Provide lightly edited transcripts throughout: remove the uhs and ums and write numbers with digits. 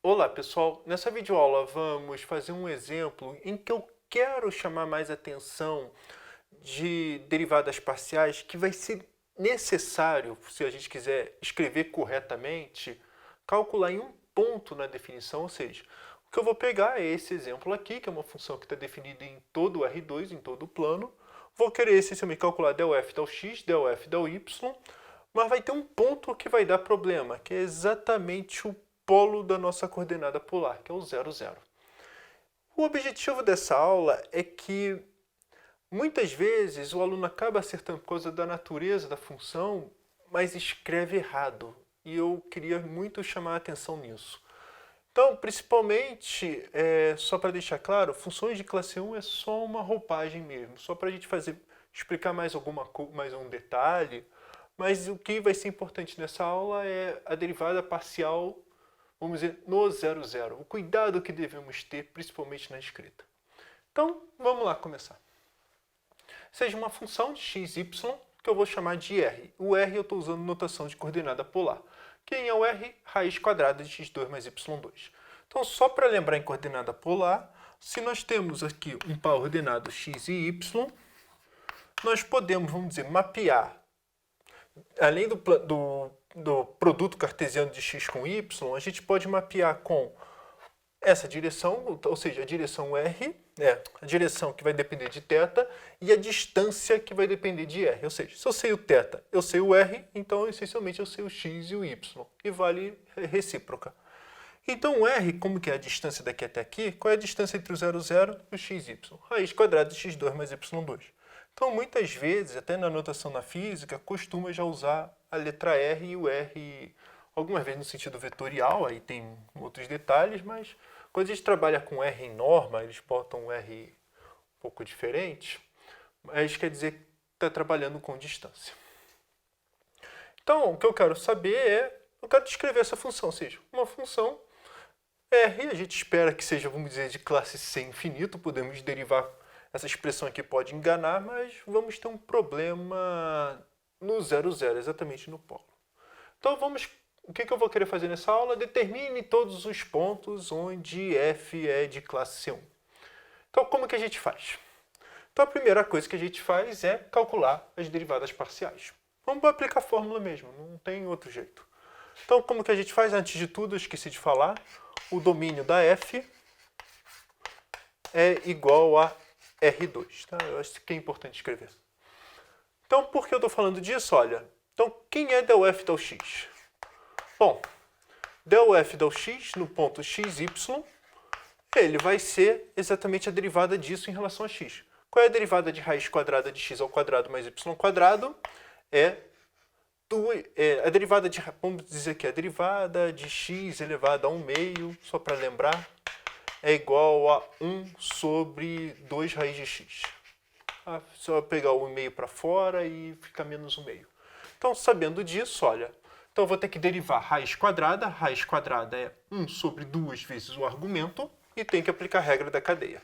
Olá pessoal, nessa videoaula vamos fazer um exemplo em que eu quero chamar mais atenção de derivadas parciais que vai ser necessário, se a gente quiser escrever corretamente, calcular em um ponto na definição, ou seja, o que eu vou pegar é esse exemplo aqui, que é uma função que está definida em todo o R2, em todo o plano, vou querer essencialmente calcular del f del x, del f del y, mas vai ter um ponto que vai dar problema, que é exatamente o polo da nossa coordenada polar, que é o 0, 0. O objetivo dessa aula é que muitas vezes o aluno acaba acertando por causa da natureza da função, mas escreve errado. E eu queria muito chamar a atenção nisso. Então, principalmente, só para deixar claro, funções de classe 1 é só uma roupagem mesmo, só para a gente explicar mais um detalhe, mas o que vai ser importante nessa aula é a derivada parcial, vamos dizer, no 0, 0. O cuidado que devemos ter, principalmente na escrita. Então, vamos lá começar. Seja uma função de x, y, que eu vou chamar de r. O r eu estou usando notação de coordenada polar. Quem é o r? Raiz quadrada de x2 mais y2. Então, só para lembrar em coordenada polar, se nós temos aqui um par ordenado x e y, nós podemos, vamos dizer, mapear, além do produto cartesiano de x com y, a gente pode mapear com essa direção, ou seja, a direção r, a direção que vai depender de θ, e a distância que vai depender de r. Ou seja, se eu sei o θ, eu sei o r, então essencialmente eu sei o x e o y. E vale recíproca. Então o r, como que é a distância daqui até aqui? Qual é a distância entre o 0, 0 e o x, y? Raiz quadrada de x2 mais y2. Então muitas vezes, até na notação na física, costuma já usar a letra r e o r, algumas vezes no sentido vetorial, aí tem outros detalhes, mas quando a gente trabalha com R em norma, eles botam um R um pouco diferente, mas quer dizer que está trabalhando com distância. Então, o que eu quero saber eu quero descrever essa função, ou seja, uma função R, a gente espera que seja, vamos dizer, de classe C infinito, podemos derivar, essa expressão aqui pode enganar, mas vamos ter um problema no 0, 0, exatamente no polo. Então, o que eu vou querer fazer nessa aula? Determine todos os pontos onde f é de classe C1. Então, como que a gente faz? Então, a primeira coisa que a gente faz é calcular as derivadas parciais. Vamos aplicar a fórmula mesmo, não tem outro jeito. Então, como que a gente faz? Antes de tudo, eu esqueci de falar, o domínio da f é igual a R2. Tá? Eu acho que é importante escrever. Então, por que eu estou falando disso? Olha, então, quem é del f del x? Bom, del f del x no ponto x, y, ele vai ser exatamente a derivada disso em relação a x. Qual é a derivada de raiz quadrada de x ao quadrado mais y quadrado? A derivada de, vamos dizer que a derivada de x elevado a 1 meio, só para lembrar, é igual a 1 sobre 2 raiz de x. Só pegar o 1 meio para fora e fica menos 1 meio. Então, sabendo disso, olha, então eu vou ter que derivar raiz quadrada é 1 sobre 2 vezes o argumento, e tem que aplicar a regra da cadeia.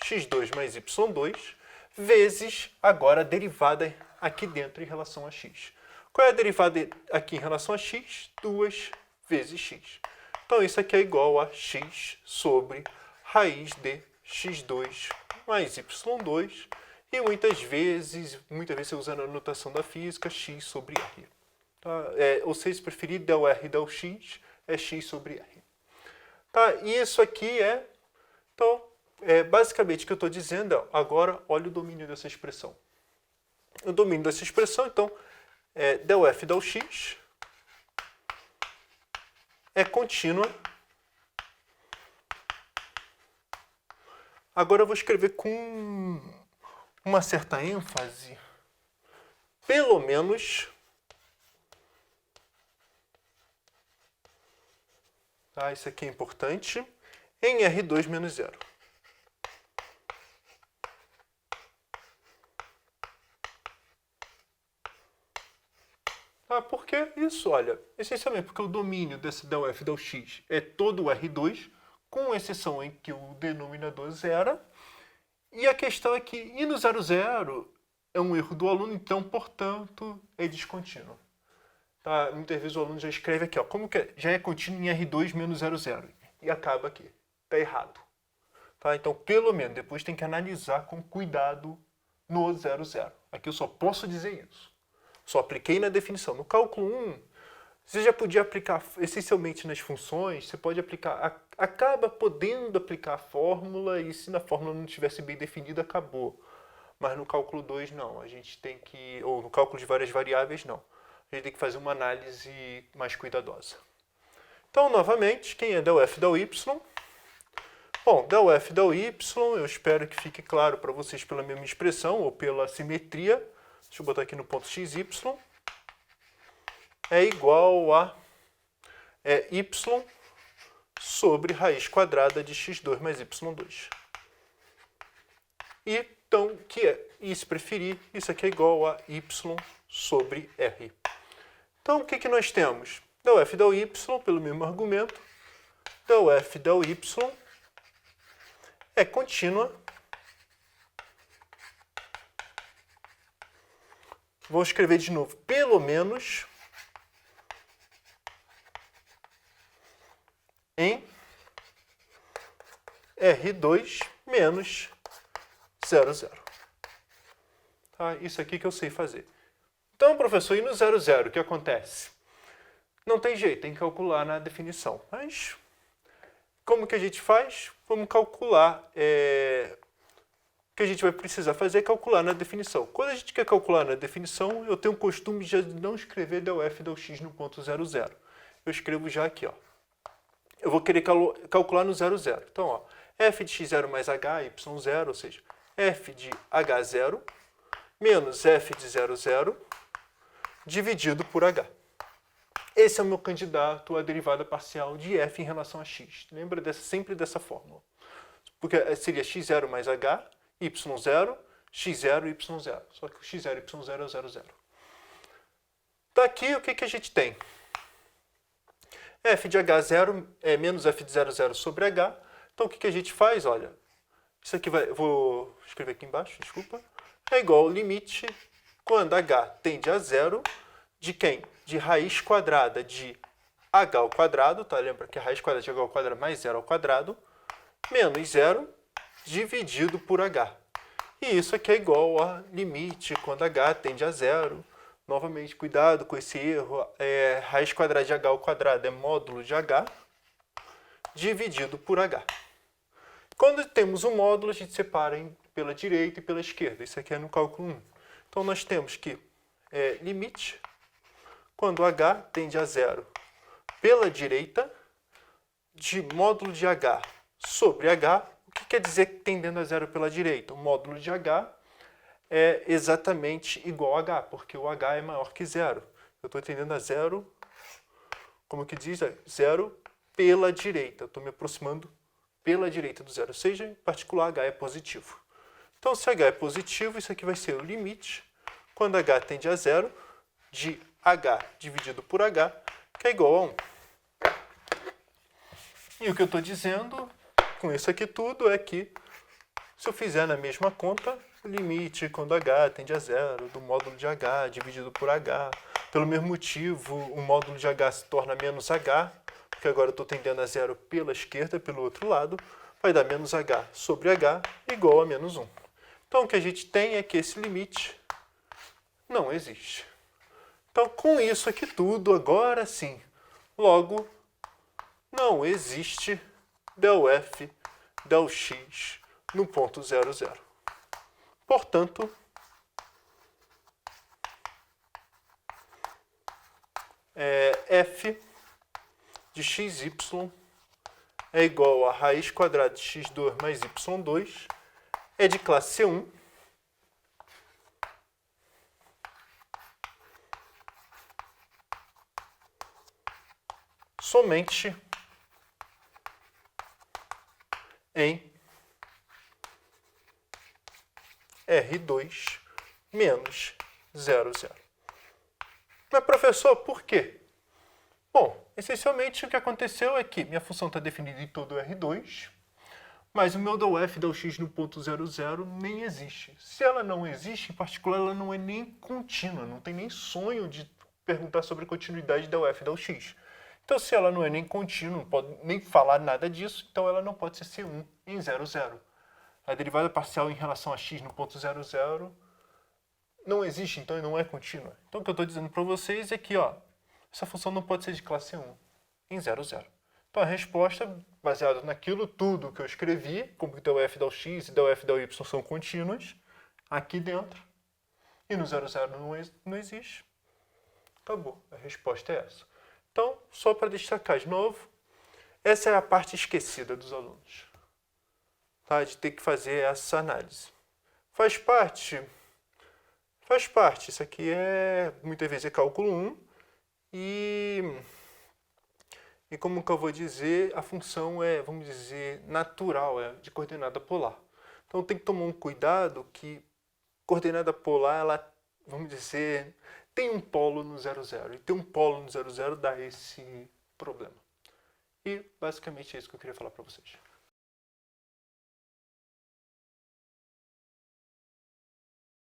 x2 mais y2 vezes agora a derivada aqui dentro em relação a x. Qual é a derivada aqui em relação a x? 2 vezes x. Então isso aqui é igual a x sobre raiz de x2 mais y2, e muitas vezes você usando a notação da física, x sobre r. Tá? Ou se preferir, del r del x é x sobre r. Tá? E isso aqui então, basicamente o que eu estou dizendo agora olha o domínio dessa expressão. O domínio dessa expressão, então, del f del x é contínua. Agora eu vou escrever com uma certa ênfase, pelo menos, tá? Isso aqui é importante, em R2 menos 0. Por que isso? Olha, essencialmente porque o domínio desse del f del x é todo o R2, com exceção em que o denominador zera, e a questão é que i no 0, 0 é um erro do aluno, então, portanto, é descontínuo. Tá? Muitas vezes o aluno já escreve aqui, ó, como que já é contínuo em R2 menos 00. E acaba aqui. Está errado. Tá? Então, pelo menos, depois tem que analisar com cuidado no 00. Aqui eu só posso dizer isso. Só apliquei na definição. No cálculo 1, você já podia aplicar essencialmente nas funções, você pode aplicar, acaba podendo aplicar a fórmula e se na fórmula não estivesse bem definida, acabou. Mas no cálculo 2 não, a gente tem que, ou no cálculo de várias variáveis não, a gente tem que fazer uma análise mais cuidadosa. Então, novamente, quem é del f del y? Bom, del f del y, eu espero que fique claro para vocês pela mesma expressão ou pela simetria. Deixa eu botar aqui no ponto xy. É igual a y sobre raiz quadrada de x2 mais y2. E, então, e se preferir, isso aqui é igual a y sobre r. Então, o que nós temos? Del f del y, pelo mesmo argumento, del f del y é contínua. Vou escrever de novo, pelo menos em R2 menos 00. Tá? Isso aqui que eu sei fazer. Então, professor, e no 00, o que acontece? Não tem jeito, tem que calcular na definição. Mas, como que a gente faz? Vamos calcular. O que a gente vai precisar fazer é calcular na definição. Quando a gente quer calcular na definição, eu tenho o costume de não escrever del f del x no ponto 00. Eu escrevo já aqui, ó. Eu vou querer calcular no 00. Então, ó, f de x0 mais h, y0, ou seja, f de h0 menos f de 00 dividido por h. Esse é o meu candidato à derivada parcial de f em relação a x. Lembra sempre dessa fórmula. Porque seria x0 mais h, y0, x0 e y0. Só que o x0 e y0 é o 00. Daqui, o que a gente tem? F de h0 é menos f de 00 sobre h. Então, o que a gente faz? Olha, isso aqui vou escrever aqui embaixo, desculpa. É igual ao limite quando h tende a zero de quem? De raiz quadrada de h ao quadrado, tá? Lembra que a raiz quadrada de h ao quadrado mais 0 ao quadrado, menos 0 dividido por h. E isso aqui é igual a limite quando h tende a zero. Novamente, cuidado com esse erro. Raiz quadrada de h ao quadrado é módulo de h dividido por h. Quando temos um módulo, a gente separa pela direita e pela esquerda. Isso aqui é no cálculo 1. Então, nós temos que limite quando h tende a zero pela direita de módulo de h sobre h. O que quer dizer tendendo a zero pela direita? O módulo de h é exatamente igual a h, porque o h é maior que zero. Eu estou tendendo a zero, como que diz? Zero pela direita. Eu estou me aproximando pela direita do zero, ou seja, em particular h é positivo. Então, se h é positivo, isso aqui vai ser o limite quando h tende a zero de h dividido por h, que é igual a 1. E o que eu estou dizendo com isso aqui tudo é que, se eu fizer na mesma conta, o limite quando h tende a zero do módulo de h dividido por h, pelo mesmo motivo, o módulo de h se torna menos h, porque agora eu estou tendendo a zero pela esquerda, pelo outro lado, vai dar menos h sobre h igual a menos 1. Então, o que a gente tem é que esse limite não existe. Então, com isso aqui tudo, agora sim, logo, não existe del f del x no ponto 00. Portanto, f de xy é igual a raiz quadrada de x2 mais y2, é de classe C1, somente em R2 menos 00. Mas, professor, por quê? Bom, essencialmente o que aconteceu é que minha função está definida em todo R2, mas o meu del f del x no ponto 00 nem existe. Se ela não existe, em particular, ela não é nem contínua, não tem nem sonho de perguntar sobre a continuidade da UF da UX. Então, se ela não é nem contínua, não pode nem falar nada disso, então ela não pode ser C1 em 00. A derivada parcial em relação a x no ponto 00 não existe, então não é contínua. Então, o que eu estou dizendo para vocês é que essa função não pode ser de classe 1 em 00. Então, a resposta, baseada naquilo tudo que eu escrevi, como que o f da x e o f da y são contínuas, aqui dentro, e no 00 não existe, acabou. A resposta é essa. Então, só para destacar de novo, essa é a parte esquecida dos alunos, tá? De ter que fazer essa análise. Faz parte. Isso aqui muitas vezes é cálculo 1 e como que eu vou dizer, a função é, vamos dizer, natural, é de coordenada polar. Então tem que tomar um cuidado que coordenada polar, ela, vamos dizer, tem um polo no 00. E ter um polo no 00 dá esse problema. E basicamente é isso que eu queria falar para vocês.